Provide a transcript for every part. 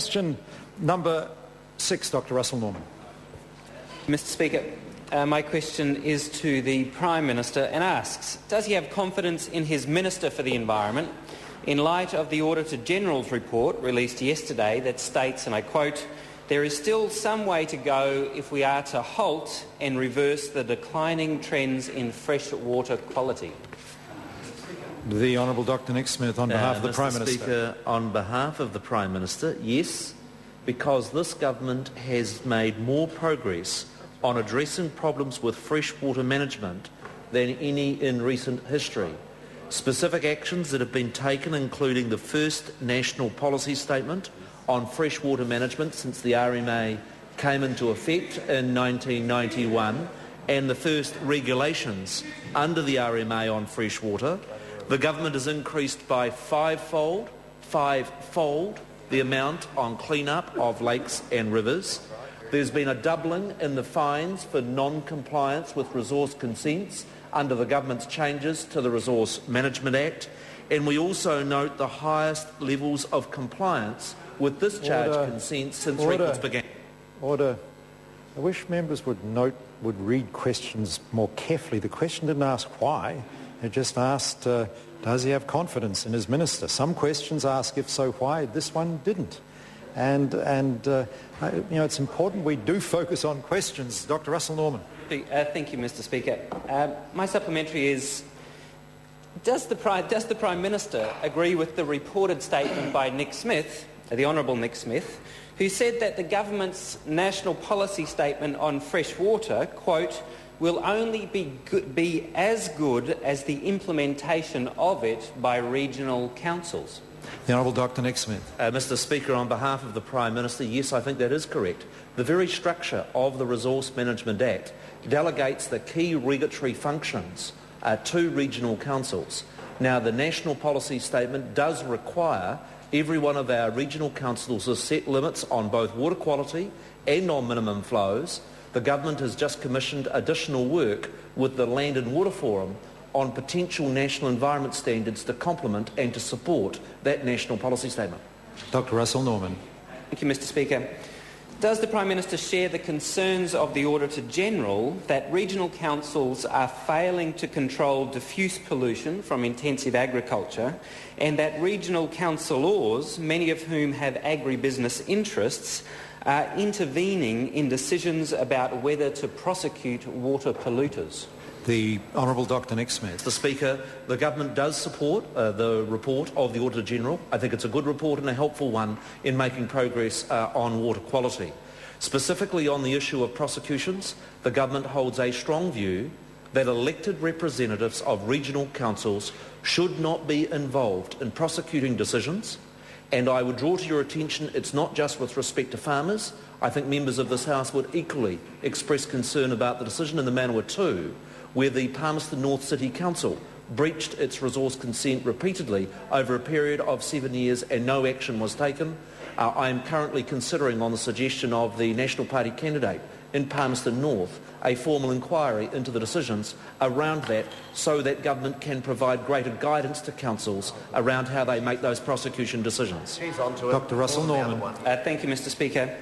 Question number 6, Dr. Russell Norman. Mr. Speaker, my question is to the Prime Minister and asks, does he have confidence in his Minister for the Environment in light of the Auditor-General's report released yesterday that states, and I quote, "There is still some way to go if we are to halt and reverse the declining trends in freshwater quality"? The Honourable Dr. Nick Smith on behalf of the Prime Minister. Mr. Speaker, on behalf of the Prime Minister, yes, because this government has made more progress on addressing problems with freshwater management than any in recent history. Specific actions that have been taken, including the first national policy statement on freshwater management since the RMA came into effect in 1991, and the first regulations under the RMA on freshwater. The government has increased by fivefold the amount on clean-up of lakes and rivers. There's been a doubling in the fines for non-compliance with resource consents under the government's changes to the Resource Management Act, and we also note the highest levels of compliance with discharge consents since records began. Order. I wish members would read questions more carefully. The question didn't ask why. It just asked, does he have confidence in his minister? Some questions ask if so, why. This one didn't. And it's important we do focus on questions. Dr. Russell Norman. Thank you, Mr. Speaker. My supplementary is, does the Prime Minister agree with the reported statement by Nick Smith, the Honourable Nick Smith, who said that the government's national policy statement on fresh water, quote, will only be as good as the implementation of it by regional councils? The Honourable Dr. Nick Smith. Mr. Speaker, on behalf of the Prime Minister, yes, I think that is correct. The very structure of the Resource Management Act delegates the key regulatory functions to regional councils. Now, the national policy statement does require every one of our regional councils to set limits on both water quality and on minimum flows. The government has just commissioned additional work with the Land and Water Forum on potential national environment standards to complement and to support that national policy statement. Dr. Russell Norman. Thank you, Mr. Speaker. Does the Prime Minister share the concerns of the Auditor-General that regional councils are failing to control diffuse pollution from intensive agriculture, and that regional councillors, many of whom have agribusiness interests, are intervening in decisions about whether to prosecute water polluters? The Honourable Dr. Nick Smith. Mr. Speaker, the government does support the report of the Auditor-General. I think it's a good report and a helpful one in making progress on water quality. Specifically on the issue of prosecutions, the government holds a strong view that elected representatives of regional councils should not be involved in prosecuting decisions. And I would draw to your attention, it's not just with respect to farmers. I think members of this House would equally express concern about the decision in the Manawa 2, where the Palmerston North City Council breached its resource consent repeatedly over a period of 7 years and no action was taken. I am currently considering, on the suggestion of the National Party candidate in Palmerston North, a formal inquiry into the decisions around that so that government can provide greater guidance to councils around how they make those prosecution decisions. Dr. Russell Norman. Thank you, Mr. Speaker.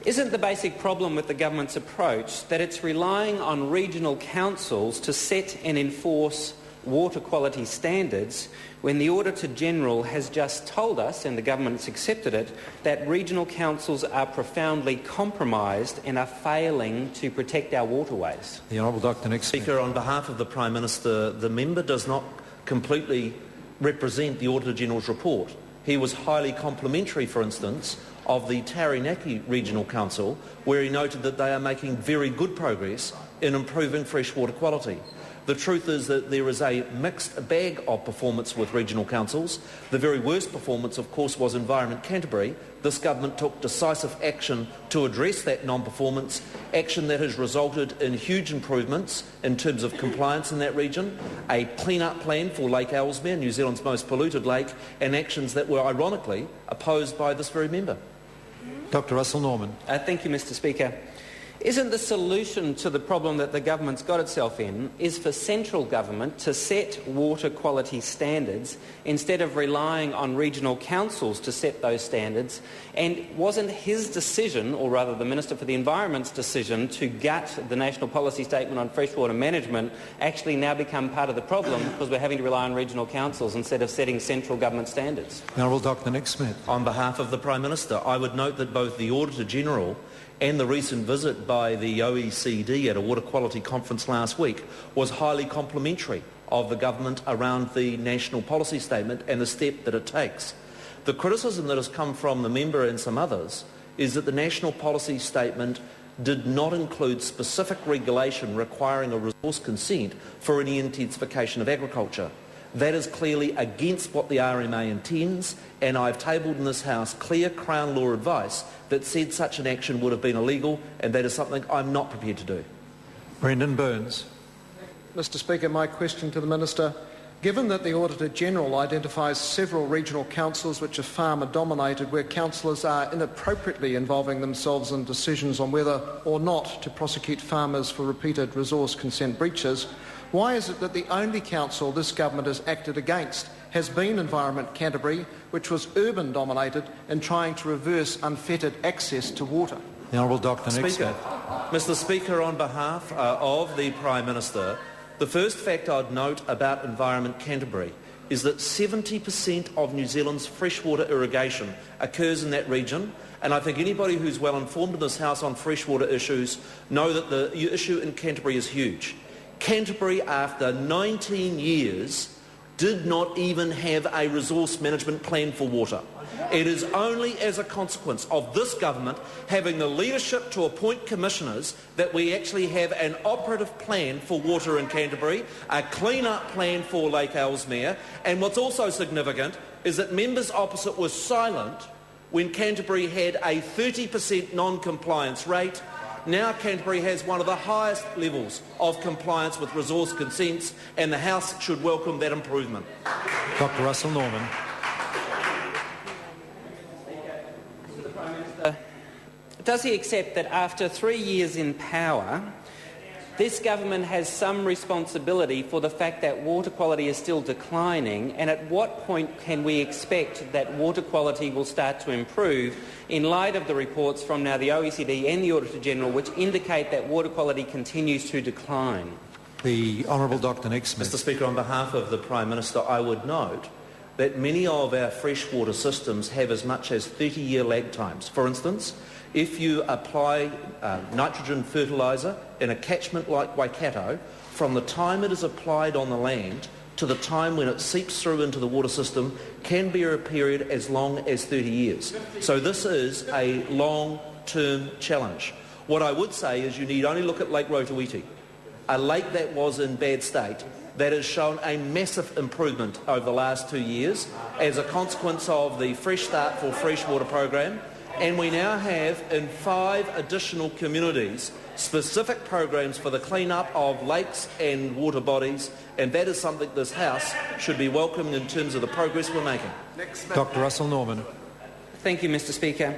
Isn't the basic problem with the government's approach that it's relying on regional councils to set and enforce water quality standards when the Auditor-General has just told us, and the government's accepted it, that regional councils are profoundly compromised and are failing to protect our waterways? The Honourable Dr. Nick Smith. Speaker, on behalf of the Prime Minister, the member does not completely represent the Auditor-General's report. He was highly complimentary, for instance, of the Taranaki Regional Council, where he noted that they are making very good progress in improving freshwater quality. The truth is that there is a mixed bag of performance with regional councils. The very worst performance, of course, was Environment Canterbury. This government took decisive action to address that non-performance, action that has resulted in huge improvements in terms of compliance in that region, a clean-up plan for Lake Ellesmere, New Zealand's most polluted lake, and actions that were ironically opposed by this very member. Dr. Russell Norman. Thank you, Mr. Speaker. Isn't the solution to the problem that the government's got itself in is for central government to set water quality standards instead of relying on regional councils to set those standards? And wasn't his decision, or rather the Minister for the Environment's decision, to gut the National Policy Statement on Freshwater Management actually now become part of the problem because we're having to rely on regional councils instead of setting central government standards? The Honourable Dr Nick Smith. On behalf of the Prime Minister, I would note that both the Auditor-General and the recent visit by the OECD at a water quality conference last week was highly complimentary of the government around the national policy statement and the step that it takes. The criticism that has come from the member and some others is that the national policy statement did not include specific regulation requiring a resource consent for any intensification of agriculture. That is clearly against what the RMA intends, and I've tabled in this House clear Crown law advice that said such an action would have been illegal, and that is something I'm not prepared to do. Brendon Burns. Mr Speaker, my question to the Minister. Given that the Auditor-General identifies several regional councils which are farmer-dominated, where councillors are inappropriately involving themselves in decisions on whether or not to prosecute farmers for repeated resource consent breaches, why is it that the only council this government has acted against has been Environment Canterbury, which was urban-dominated and trying to reverse unfettered access to water? The Honourable Dr Nick Speaker, Smith. Mr Speaker, on behalf of the Prime Minister, the first fact I'd note about Environment Canterbury is that 70% of New Zealand's freshwater irrigation occurs in that region, and I think anybody who's well informed in this House on freshwater issues know that the issue in Canterbury is huge. Canterbury, after 19 years, did not even have a resource management plan for water. It is only as a consequence of this government having the leadership to appoint commissioners that we actually have an operative plan for water in Canterbury, a clean-up plan for Lake Ellesmere, and what's also significant is that members opposite were silent when Canterbury had a 30% non-compliance rate. Now Canterbury has one of the highest levels of compliance with resource consents, and the House should welcome that improvement. Dr Russel Norman. Does he accept that after 3 years in power, this government has some responsibility for the fact that water quality is still declining, and at what point can we expect that water quality will start to improve in light of the reports from now the OECD and the Auditor-General which indicate that water quality continues to decline? The Honourable Dr Nick Smith. Mr Speaker, on behalf of the Prime Minister, I would note that many of our freshwater systems have as much as 30-year lag times. For instance, if you apply nitrogen fertiliser in a catchment like Waikato, from the time it is applied on the land to the time when it seeps through into the water system can be a period as long as 30 years. So this is a long-term challenge. What I would say is you need only look at Lake Rotoiti, a lake that was in bad state, that has shown a massive improvement over the last 2 years as a consequence of the Fresh Start for Freshwater program. And we now have in 5 additional communities specific programs for the clean-up of lakes and water bodies, and that is something this House should be welcoming in terms of the progress we're making. Dr Russel Norman. Thank you, Mr Speaker.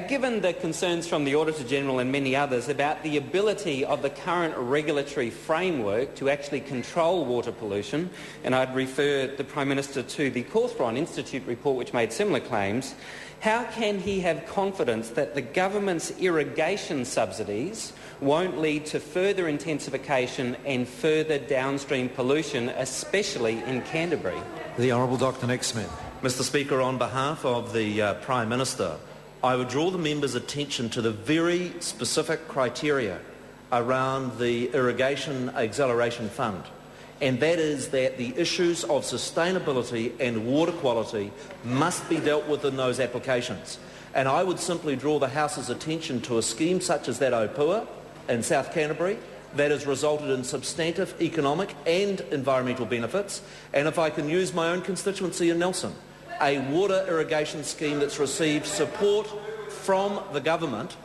Given the concerns from the Auditor-General and many others about the ability of the current regulatory framework to actually control water pollution, and I'd refer the Prime Minister to the Cawthron Institute report which made similar claims, how can he have confidence that the government's irrigation subsidies won't lead to further intensification and further downstream pollution, especially in Canterbury? The Honourable Dr Nick Smith. Mr Speaker, on behalf of the Prime Minister, I would draw the member's attention to the very specific criteria around the Irrigation Acceleration Fund, and that is that the issues of sustainability and water quality must be dealt with in those applications. And I would simply draw the House's attention to a scheme such as that Opua in South Canterbury that has resulted in substantive economic and environmental benefits, and if I can use my own constituency in Nelson, a water irrigation scheme that's received support from the government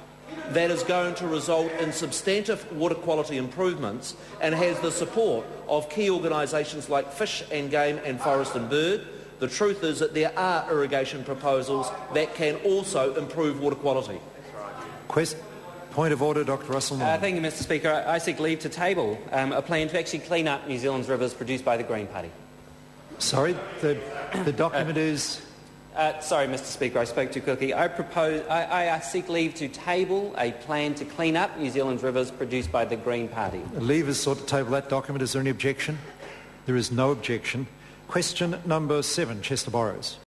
that is going to result in substantive water quality improvements and has the support of key organisations like Fish and Game and Forest and Bird. The truth is that there are irrigation proposals that can also improve water quality. Point of order, Dr Russel. Thank you, Mr Speaker. I seek leave to table a plan to actually clean up New Zealand's rivers produced by the Green Party. Sorry, the document is... Sorry, Mr Speaker, I spoke too quickly. I seek leave to table a plan to clean up New Zealand's rivers produced by the Green Party. Leave is sought to table that document. Is there any objection? There is no objection. Question number 7, Chester Borrows.